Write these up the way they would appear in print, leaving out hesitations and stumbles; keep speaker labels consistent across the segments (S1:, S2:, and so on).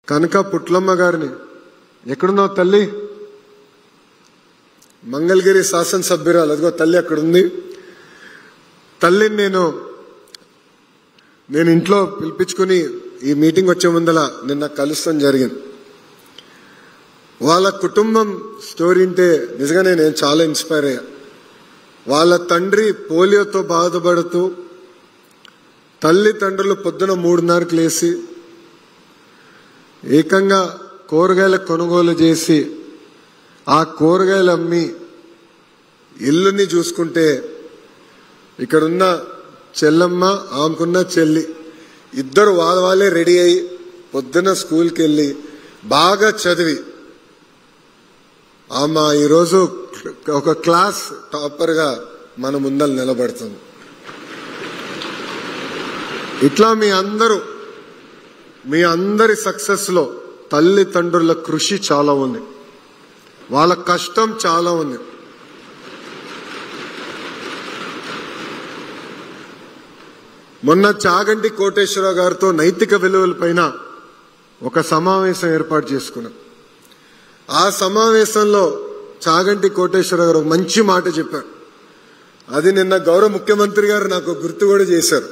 S1: కనక పుట్లమ్మ గారిని, ఎక్కడున్నావు తల్లి? మంగళగిరి శాసనసభ్యురాలు, అదిగో తల్లి అక్కడుంది. తల్లిని నేను ఇంట్లో పిలిపించుకుని ఈ మీటింగ్ వచ్చే ముందల నిన్న కలుస్తాం జరిగింది. వాళ్ళ కుటుంబం స్టోరీ అంటే నిజంగానే నేను చాలా ఇన్స్పైర్ అయ్యా. వాళ్ళ తండ్రి పోలియోతో బాధపడుతూ తల్లిదండ్రులు పొద్దున 3:30కి లేచి ఏకంగా కూరగాయల కొనుగోలు చేసి ఆ కూరగాయలు అమ్మి ఇల్లుని చూసుకుంటే ఇక్కడున్న చెల్లమ్మ, ఆమెకున్న చెల్లి ఇద్దరు వాళ్ళే రెడీ అయ్యి పొద్దున స్కూల్కి వెళ్ళి బాగా చదివి ఆమె ఈరోజు ఒక క్లాస్ టాపర్గా మన ముందర నిలబడుతుంది. ఇట్లా మీ అందరి సక్సెస్ లో తల్లిదండ్రుల కృషి చాలా ఉంది, వాళ్ళ కష్టం చాలా ఉంది. మొన్న చాగంటి కోటేశ్వరరావు గారితో నైతిక విలువలపైన ఒక సమావేశం ఏర్పాటు చేసుకున్నాం. ఆ సమావేశంలో చాగంటి కోటేశ్వరరావు గారు మంచి మాట చెప్పారు. అది నిన్న గౌరవ ముఖ్యమంత్రి గారు నాకు గుర్తు కూడా చేశారు.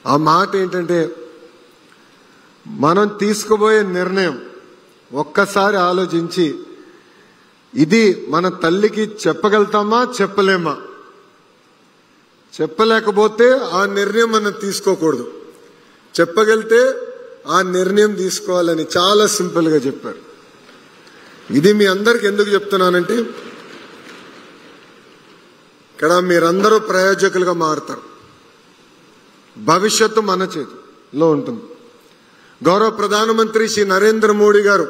S1: ఆ మాట ఏంటంటే, మనం తీసుకుపోయే నిర్ణయం ఒక్కసారి ఆలోచించి ఇది మన తల్లికి చెప్పగలుగుతామా చెప్పలేమా, చెప్పలేకపోతే ఆ నిర్ణయం మనం తీసుకోకూడదు, చెప్పగలిగితే ఆ నిర్ణయం తీసుకోవాలని చాలా సింపుల్ గా చెప్పారు. ఇది మీ అందరికి ఎందుకు చెప్తున్నానంటే, ఇక్కడ మీరందరూ ప్రయోజకులుగా మారుతారు. భవిష్యత్తు మన చేతిలో ఉంటుంది. గౌరవ ప్రధానమంత్రి శ్రీ నరేంద్ర మోడీ గారు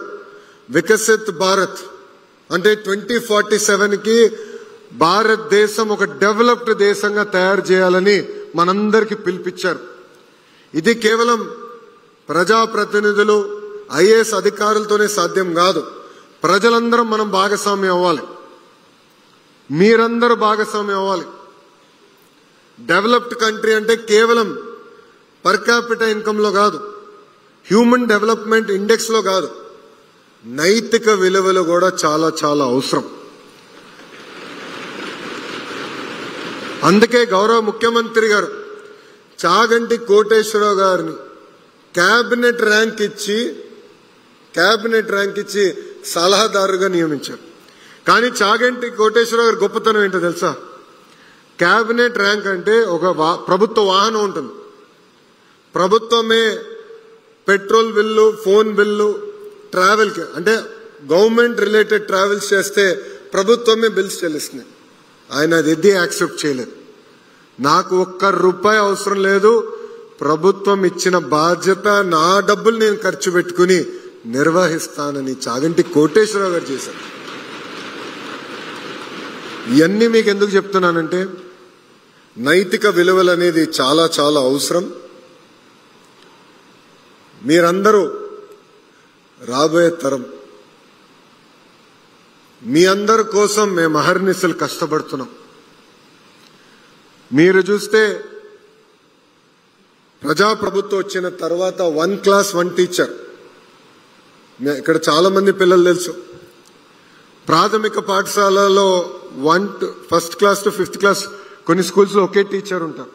S1: వికసిత్ భారత్ అంటే 2047కి భారతదేశం ఒక డెవలప్డ్ దేశంగా తయారు చేయాలని మనందరికీ పిలిపించారు. ఇది కేవలం ప్రజాప్రతినిధులు, ఐఏఎస్ అధికారులతోనే సాధ్యం కాదు. ప్రజలందరం మనం భాగస్వామ్యం అవ్వాలి, మీరందరూ భాగస్వామ్యం అవ్వాలి. డెవలప్డ్ కంట్రీ అంటే కేవలం పర్ క్యాపిటల్ ఇన్కమ్ లో కాదు, హ్యూమన్ డెవలప్మెంట్ ఇండెక్స్ లో కాదు, నైతిక విలువలు కూడా చాలా చాలా అవసరం. అందుకే గౌరవ ముఖ్యమంత్రి గారు చాగంటి కోటేశ్వరరావు గారిని క్యాబినెట్ ర్యాంక్ ఇచ్చి సలహాదారుగా నియమించారు. కానీ చాగంటి కోటేశ్వరరావు గారి గొప్పతనం ఏంటో తెలుసా? క్యాబినెట్ ర్యాంక్ అంటే ఒక ప్రభుత్వ వాహనం ఉంటుంది, ప్రభుత్వమే పెట్రోల్ బిల్లు, ఫోన్ బిల్లు, ట్రావెల్కి అంటే గవర్నమెంట్ రిలేటెడ్ ట్రావెల్స్ చేస్తే ప్రభుత్వమే బిల్స్ చెల్లిస్తుంది. ఆయన అది యాక్సెప్ట్ చేయలేదు. నాకు ₹1 అవసరం లేదు, ప్రభుత్వం ఇచ్చిన బాధ్యత నా డబ్బులు నేను ఖర్చు పెట్టుకుని నిర్వహిస్తానని చాగంటి కోటేశ్వరరావు గారు చేశారు. ఇవన్నీ మీకు ఎందుకు చెప్తున్నానంటే, నైతిక విలువలు అనేది చాలా చాలా అవసరం. మీరందరూ రాబోయే తరం, మీ అందరి కోసం మేము అహర్నిశలు కష్టపడుతున్నాం. మీరు చూస్తే ప్రజాప్రభుత్వం వచ్చిన తర్వాత 1 క్లాస్ 1 టీచర్, ఇక్కడ చాలా మంది పిల్లలు తెలుసు, ప్రాథమిక పాఠశాలలో 1st class to 5th class కొన్ని స్కూల్స్ లో ఒకే టీచర్ ఉంటారు.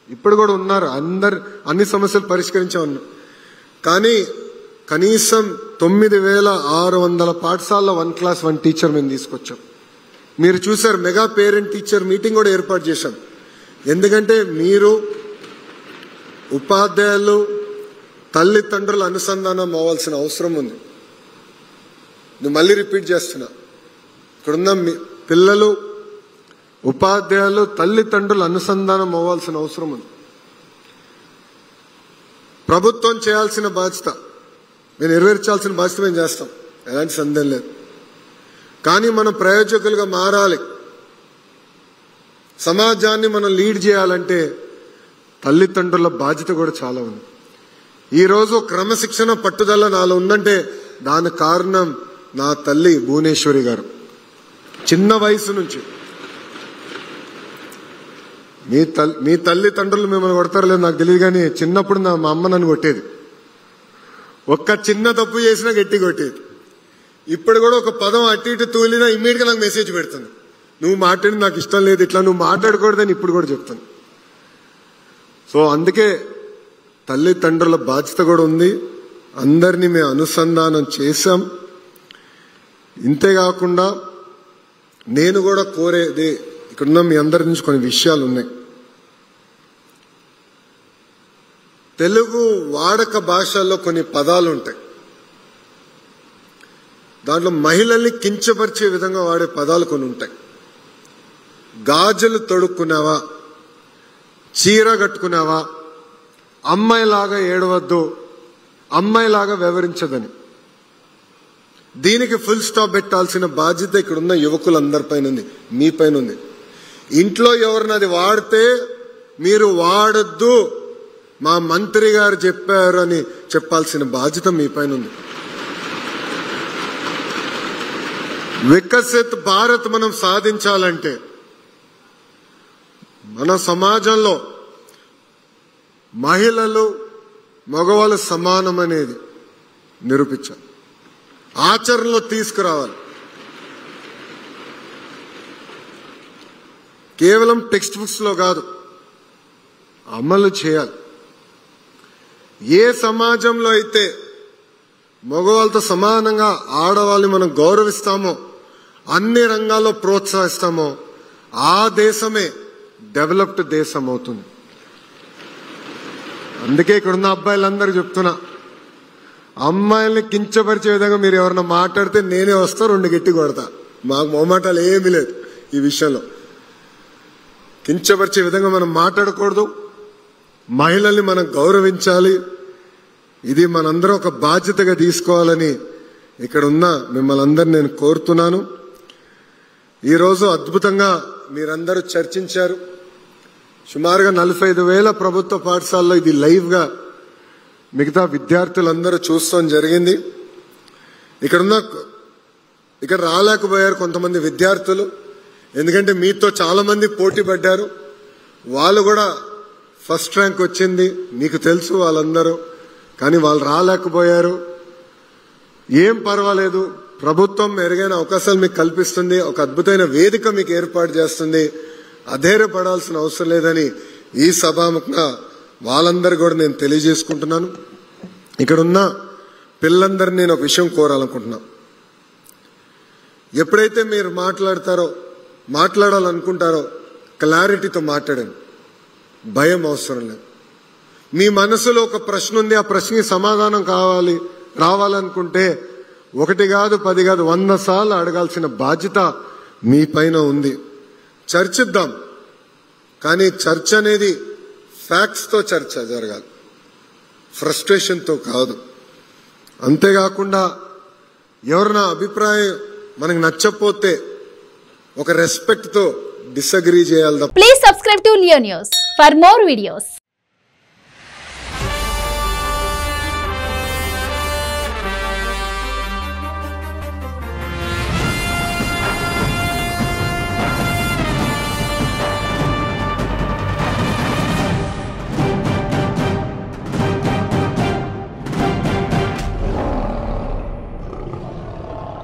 S1: ఇప్పుడు కూడా ఉన్నారు, అన్ని సమస్యలు పరిష్కరించే ఉన్నారు. కానీ కనీసం 9600 పాఠశాలలో 1 క్లాస్ 1 టీచర్ మేము తీసుకొచ్చాం. మీరు చూశారు, మెగా పేరెంట్ టీచర్ మీటింగ్ కూడా ఏర్పాటు చేశాం. ఎందుకంటే మీరు ఉపాధ్యాయులు, తల్లిదండ్రుల అనుసంధానం అవ్వాల్సిన అవసరం ఉంది. నేను మళ్ళీ రిపీట్ చేస్తున్నా, ఇక్కడున్న పిల్లలు, ఉపాధ్యాయులు, తల్లిదండ్రుల అనుసంధానం అవ్వాల్సిన అవసరం ఉంది. ప్రభుత్వం చేయాల్సిన బాధ్యత మేము నెరవేర్చాల్సిన బాధ్యత మేము చేస్తాం, ఎలాంటి సందేహం లేదు. కానీ మనం ప్రయోజకులుగా మారాలి. సమాజాన్ని మనం లీడ్ చేయాలంటే తల్లిదండ్రుల బాధ్యత కూడా చాలా ఉంది. ఈరోజు క్రమశిక్షణ, పట్టుదల నాలో ఉందంటే దానికి కారణం నా తల్లి భువనేశ్వరి గారు. చిన్న వయసు నుంచి మీ తల్లిదండ్రులు మిమ్మల్ని కొడతారు లేదు నాకు తెలియదు, కానీ చిన్నప్పుడు మా అమ్మ నన్ను కొట్టేది. ఒక్క చిన్న తప్పు చేసినా గట్టి కొట్టేది. ఇప్పుడు కూడా ఒక పదం అటు ఇటు తూలినా ఇమ్మీడియట్ గా నాకు మెసేజ్ పెడుతుంది, నువ్వు మాట్లాడి నాకు ఇష్టం లేదు, ఇట్లా నువ్వు మాట్లాడకూడదని ఇప్పుడు కూడా చెప్తాను. సో అందుకే తల్లిదండ్రుల బాధ్యత కూడా ఉంది. అందరినీ మేము అనుసంధానం చేశాం. ఇంతేకాకుండా నేను కూడా కోరేది, ఇక్కడున్న మీ అందరి నుంచి కొన్ని విషయాలు ఉన్నాయి. తెలుగు వాడక భాషల్లో కొన్ని పదాలు ఉంటాయి, దాంట్లో మహిళల్ని కించపరిచే విధంగా వాడే పదాలు కొన్ని ఉంటాయి. గాజులు తొడుక్కున్నావా, చీర కట్టుకున్నావా, అమ్మాయిలాగా ఏడవద్దు, అమ్మాయిలాగా వ్యవహరించదని. దీనికి ఫుల్ స్టాప్ పెట్టాల్సిన బాధ్యత ఇక్కడున్న యువకులందరిపైన ఉంది, మీ పైన ఉంది. ఇంట్లో ఎవరినది వాడితే మీరు వాడద్దు, మా మంత్రి గారు చెప్పారు అని చెప్పాల్సిన బాధ్యత మీ పైన ఉంది. వికసిత్ భారత్ మనం సాధించాలంటే మన సమాజంలో మహిళలు మగవాళ్ళు సమానం అనేది నిరూపించాలి, ఆచరణలో తీసుకురావాలి. కేవలం టెక్స్ట్ బుక్స్ లో కాదు, అమలు చేయాలి. ఏ సమాజంలో అయితే మగవాళ్ళతో సమానంగా ఆడవాళ్ళని మనం గౌరవిస్తామో, అన్ని రంగాల్లో ప్రోత్సహిస్తామో, ఆ దేశమే డెవలప్డ్ దేశం అవుతుంది. అందుకే ఇక్కడున్న అబ్బాయిలందరూ చెప్తున్నా, అమ్మాయిల్ని కించపరిచే విధంగా మీరు ఎవరన్నా మాట్లాడితే నేనే వస్తా, 2 గట్టి కొడతా. మాకు మొహమాటాలు ఏమీ లేదు ఈ విషయంలో. కించపరిచే విధంగా మనం మాట్లాడకూడదు, మహిళల్ని మనం గౌరవించాలి. ఇది మనందరం ఒక బాధ్యతగా తీసుకోవాలని ఇక్కడ ఉన్న మిమ్మల్ని అందరినీ నేను కోరుతున్నాను. ఈరోజు అద్భుతంగా మీరందరూ చర్చించారు. సుమారుగా 45,000 ప్రభుత్వ పాఠశాలలో ఇది లైవ్ గా మిగతా విద్యార్థులందరూ చూస్తాం జరిగింది. ఇక్కడ రాలేకపోయారు కొంతమంది విద్యార్థులు, ఎందుకంటే మీతో చాలా మంది పోటీ పడ్డారు. వాళ్ళు కూడా ఫస్ట్ ర్యాంక్ వచ్చింది, మీకు తెలుసు వాళ్ళందరూ, కానీ వాళ్ళు రాలేకపోయారు. ఏం పర్వాలేదు, ప్రభుత్వం మెరుగైన అవకాశాలు మీకు కల్పిస్తుంది, ఒక అద్భుతమైన వేదిక మీకు ఏర్పాటు చేస్తుంది. అధైర్యపడాల్సిన అవసరం లేదని ఈ సభాముఖంగా వాళ్ళందరూ కూడా నేను తెలియజేసుకుంటున్నాను. ఇక్కడున్న పిల్లలందరినీ నేను ఒక విషయం కోరాలనుకుంటున్నా. ఎప్పుడైతే మీరు మాట్లాడాలనుకుంటారో క్లారిటీతో మాట్లాడండి, భయం అవసరం లేదు. మీ మనసులో ఒక ప్రశ్న ఉంది, ఆ ప్రశ్నకి సమాధానం రావాలనుకుంటే 1 కాదు 10 కాదు 100 సార్లు అడగాల్సిన బాధ్యత మీ పైన ఉంది. చర్చిద్దాం, కానీ చర్చ అనేది ఫ్యాక్ట్స్ తో చర్చ జరగాలి, ఫ్రస్ట్రేషన్ తో కాదు. అంతేకాకుండా ఎవరైనా అభిప్రాయం మనకు నచ్చకపోతే ఒక రెస్పెక్ట్ తో డిసగ్రీ చేయాలి.
S2: Please subscribe to Leo news for more videos.